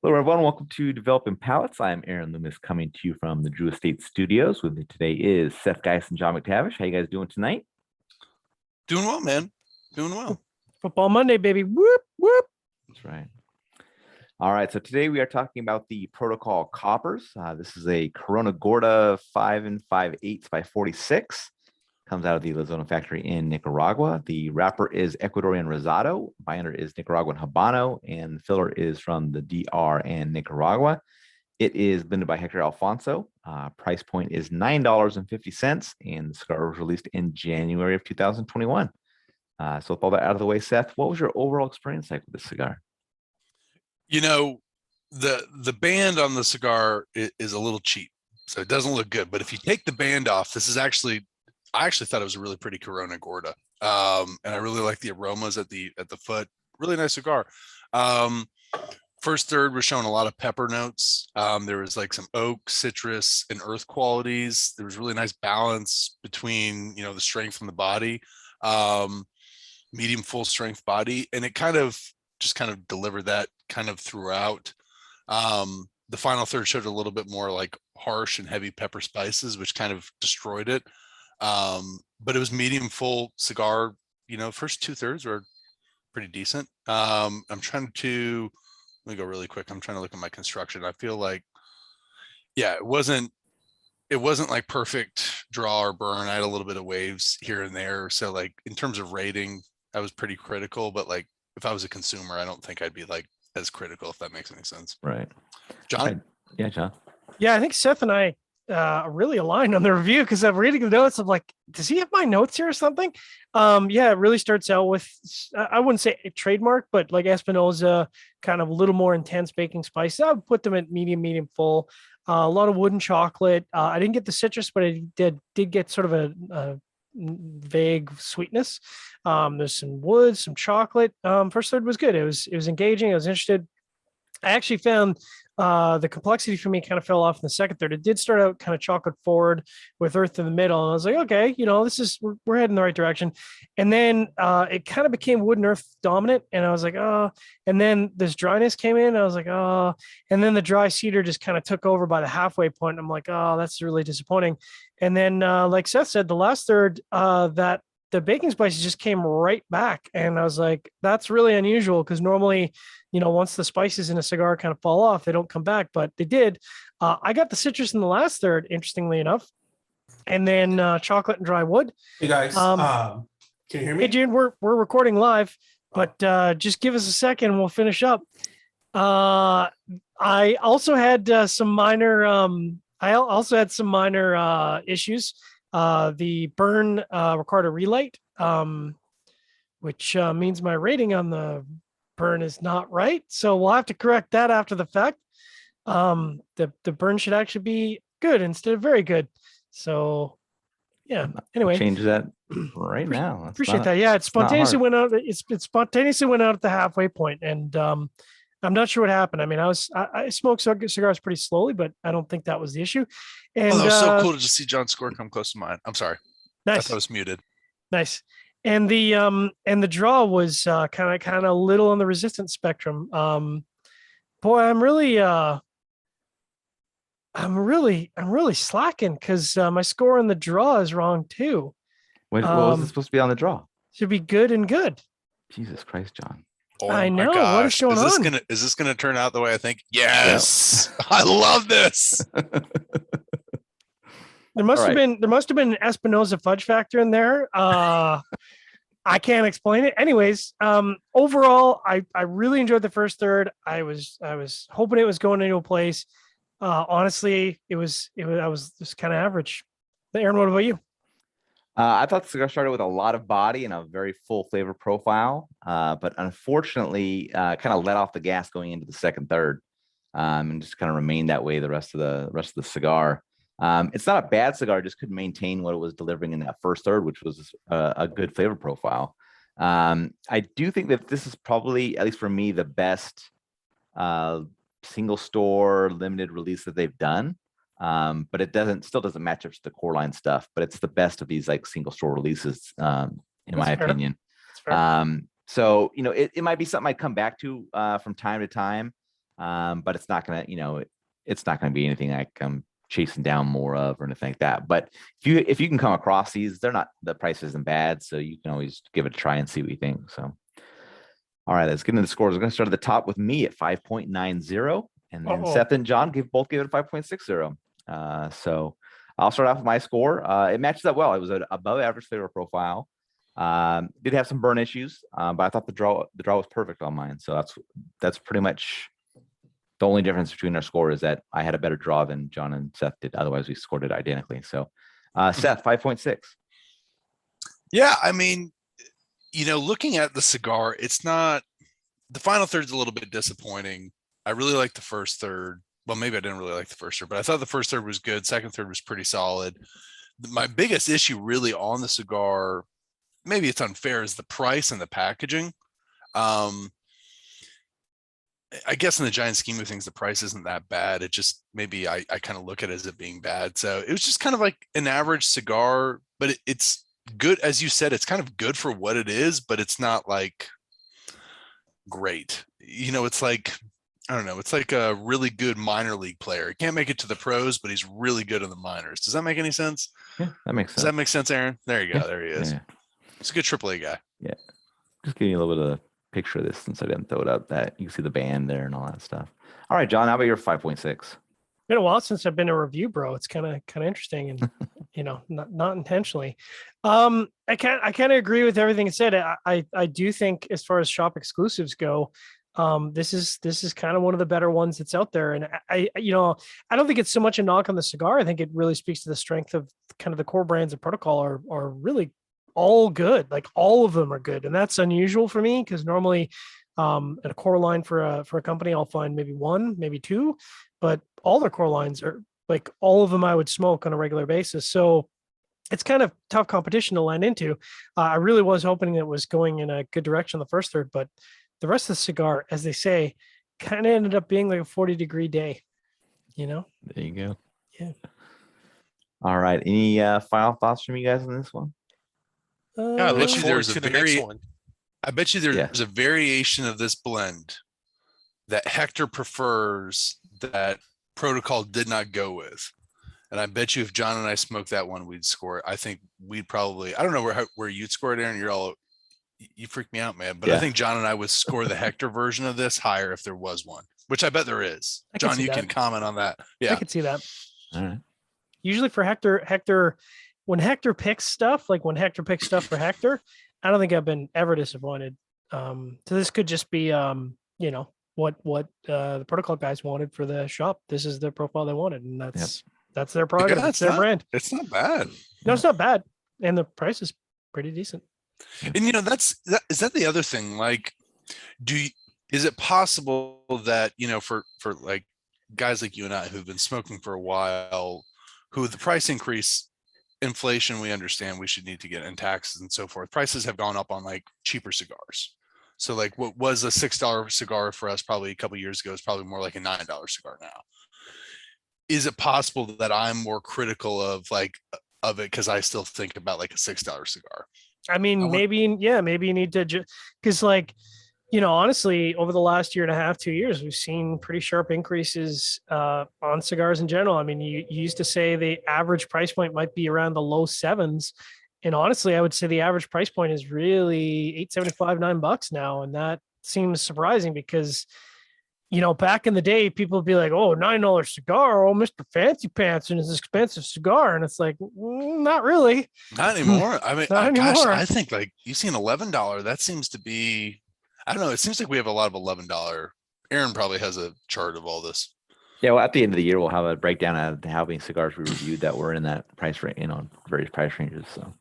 Hello, everyone. Welcome to Developing Palates. I'm Aaron Loomis coming to you from the Drew Estate Studios. With me today is Seth Geis and John McTavish. How you guys doing tonight? Doing well, man. Doing well. Football Monday, baby. Whoop, whoop. That's right. All right. So today we are talking about the Protocol Coppers. This is a Corona Gorda 5 5/8 by 46. Comes out of the Lizona factory in Nicaragua. The wrapper is Ecuadorian Rosado. Binder is Nicaraguan Habano. And the filler is from the DR and Nicaragua. It is blended by Hector Alfonso. Price point is $9.50. And the cigar was released in January of 2021. So with all that out of the way, Seth, what was your overall experience like with this cigar? You know, the band on the cigar is a little cheap, so it doesn't look good. But if you take the band off, I actually thought it was a really pretty Corona Gorda. And I really like the aromas at the foot. Really nice cigar. First third was showing a lot of pepper notes. There was like some oak, citrus, and earth qualities. There was really nice balance between, the strength from the body, medium full strength body. And it kind of delivered that kind of throughout. The final third showed a little bit more like harsh and heavy pepper spices, which kind of destroyed it. But it was medium full cigar. First 2/3 were pretty decent. Let me go really quick. I'm trying to look at my construction. I feel like, yeah, it wasn't like perfect draw or burn. I had a little bit of waves here and there. So like in terms of rating, I was pretty critical, but like if I was a consumer, I don't think I'd be like as critical, if that makes any sense. Right. John? Yeah, John. Yeah, I think Seth and I really aligned on the review because I'm reading the notes of like, does he have my notes here or something? Yeah, it really starts out with, I wouldn't say a trademark, but like Espinosa, kind of a little more intense baking spice. I would put them at medium full. A lot of wood and chocolate. I didn't get the citrus, but I did get sort of a vague sweetness. There's some wood, some chocolate. First third was good. It was engaging. I was interested. I actually found the complexity for me kind of fell off in the second third. It did start out kind of chocolate forward with earth in the middle. And I was like, okay, we're heading in the right direction. And then it kind of became wood and earth dominant. And I was like, oh, and then this dryness came in. I was like, oh, and then the dry cedar just kind of took over by the halfway point. I'm like, oh, that's really disappointing. And then like Seth said, the last third, that the baking spices just came right back. And I was like, that's really unusual because normally, once the spices in a cigar kind of fall off, they don't come back, but they did. I got the citrus in the last third, interestingly enough, and then chocolate and dry wood. Hey guys, can you hear me? Hey June, we're recording live, but just give us a second and we'll finish up. I also had some minor issues. The burn required a relight, which means my rating on the burn is not right. So we'll have to correct that after the fact. The burn should actually be good instead of very good. So yeah. Anyway, change that right now. Appreciate that. Yeah, it spontaneously went out. It spontaneously went out at the halfway point, and I'm not sure what happened. I mean, I smoked cigars pretty slowly, but I don't think that was the issue. And that was so cool to just see John's score come close to mine. I'm sorry. Nice. I thought it was muted. Nice. And the draw was kind of little on the resistance spectrum. Boy, I'm really slacking because my score on the draw is wrong too. What was it supposed to be on the draw? Should be good and good. Jesus Christ, John. Oh I know. What is going on? Is this gonna turn out the way I think? Yes. Yep. I love this. There must have been an Espinosa fudge factor in there. I can't explain it. Anyways, overall, I really enjoyed the first third. I was hoping it was going into a place. Honestly, I was just kind of average. Aaron, what about you? I thought the cigar started with a lot of body and a very full flavor profile, but unfortunately, kind of let off the gas going into the second third, and just kind of remained that way the rest of the cigar. It's not a bad cigar; just couldn't maintain what it was delivering in that first third, which was a good flavor profile. I do think that this is probably, at least for me, the best single store limited release that they've done. But it still doesn't match up to the core line stuff, but it's the best of these like single store releases, in my opinion. So, it might be something I'd come back to from time to time. but it's not gonna, it's not gonna be anything like I'm chasing down more of or anything like that. But if you can come across these, the price isn't bad, so you can always give it a try and see what you think. So, all right, let's get into the scores. We're gonna start at the top with me at 5.90, and then Seth and John both give it a 5.60. So I'll start off with my score. It matches up well. It was an above average flavor profile. Did have some burn issues, but I thought the draw was perfect on mine. So that's pretty much the only difference between our score, is that I had a better draw than John and Seth did. Otherwise, we scored it identically. So Seth, 5.6. Yeah, I mean, looking at the cigar, it's not, the final third's a little bit disappointing. I really like the first third. Well, maybe I didn't really like the first third, but I thought the first third was good. Second third was pretty solid. My biggest issue really on the cigar, maybe it's unfair, is the price and the packaging. I guess in the giant scheme of things, the price isn't that bad. It just, maybe I kind of look at it as it being bad. So it was just kind of like an average cigar, but it's good. As you said, it's kind of good for what it is, but it's not like great. It's like, I don't know. It's like a really good minor league player. He can't make it to the pros, but he's really good in the minors. Does that make any sense? Yeah, that makes sense. Does that make sense, Aaron? There you go. Yeah. There he is. Yeah. He's a good AAA guy. Yeah. Just give you a little bit of a picture of this, since I didn't throw it up, that you can see the band there and all that stuff. All right, John, how about your 5.6? Been a while since I've been a review, bro. It's kind of interesting, and not intentionally. I kind of agree with everything it said. I do think, as far as shop exclusives go, this is kind of one of the better ones that's out there. And I don't think it's so much a knock on the cigar. I think it really speaks to the strength of kind of the core brands of Protocol are really all good. Like, all of them are good, and that's unusual for me, because normally at a core line for a company, I'll find maybe one, maybe two, but all their core lines are, like, all of them I would smoke on a regular basis. So it's kind of tough competition to land into. I really was hoping it was going in a good direction the first third, but the rest of the cigar, as they say, kind of ended up being like a 40-degree day. There you go. Yeah. All right. Any final thoughts from you guys on this one? I bet you there's to the next one. I bet you there's a variation of this blend that Hector prefers that Protocol did not go with. And I bet you if John and I smoked that one, we'd score it. I think we'd probably, I don't know where you'd score it, Aaron. You freak me out, man. But I think John and I would score the Hector version of this higher if there was one, which I bet there is. John, you can comment on that. Yeah, I could see that. All right. Usually for Hector, when Hector picks stuff for Hector, I don't think I've been ever disappointed. So this could just be, what the Protocol guys wanted for the shop. This is the profile they wanted, and that's their product. Yeah, that's their brand. It's not bad. No, it's not bad, and the price is pretty decent. And is that the other thing? Like, is it possible that for like guys like you and I who've been smoking for a while, who the price increase, inflation, we understand we should need to get, and taxes and so forth, prices have gone up on like cheaper cigars. So like what was a $6 cigar for us probably a couple of years ago is probably more like a $9 cigar now. Is it possible that I'm more critical of it because I still think about like a $6 cigar? I mean, maybe you need to because honestly, over the last year and a half, 2 years, we've seen pretty sharp increases on cigars in general. I mean, you used to say the average price point might be around the low sevens. And honestly, I would say the average price point is really $8.75, $9 now. And that seems surprising because, back in the day, people would be like, oh, $9 cigar. Oh, Mr. Fancy Pants and his expensive cigar. And it's like, not really. Not anymore. I mean, Not anymore. I think like you see an $11. That seems to be, I don't know. It seems like we have a lot of $11. Aaron probably has a chart of all this. Yeah, well, at the end of the year, we'll have a breakdown of how many cigars we reviewed that were in that price range, various price ranges. So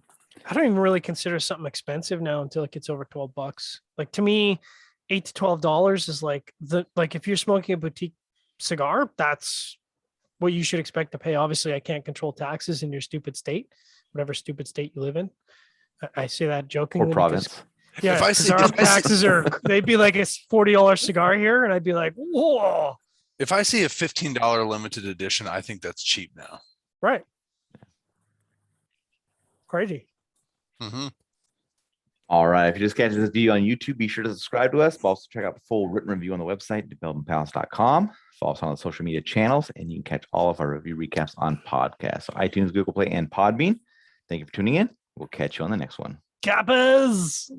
I don't even really consider something expensive now until it gets over $12. Like, to me, $8 to $12 is like if you're smoking a boutique cigar, that's what you should expect to pay. Obviously, I can't control taxes in your stupid state, whatever stupid state you live in. I say that jokingly. or province. Yeah, If I because see- our if I see- taxes they'd be like, it's $40 cigar here, and I'd be like, whoa, If I see a $15 limited edition, I think that's cheap now. right? Crazy. Mm-hmm. All right. If you just catch this video on YouTube, be sure to subscribe to us. But also check out the full written review on the website, developmentpalace.com. Follow us on the social media channels, and you can catch all of our review recaps on podcasts. So iTunes, Google Play, and Podbean. Thank you for tuning in. We'll catch you on the next one. Kappas.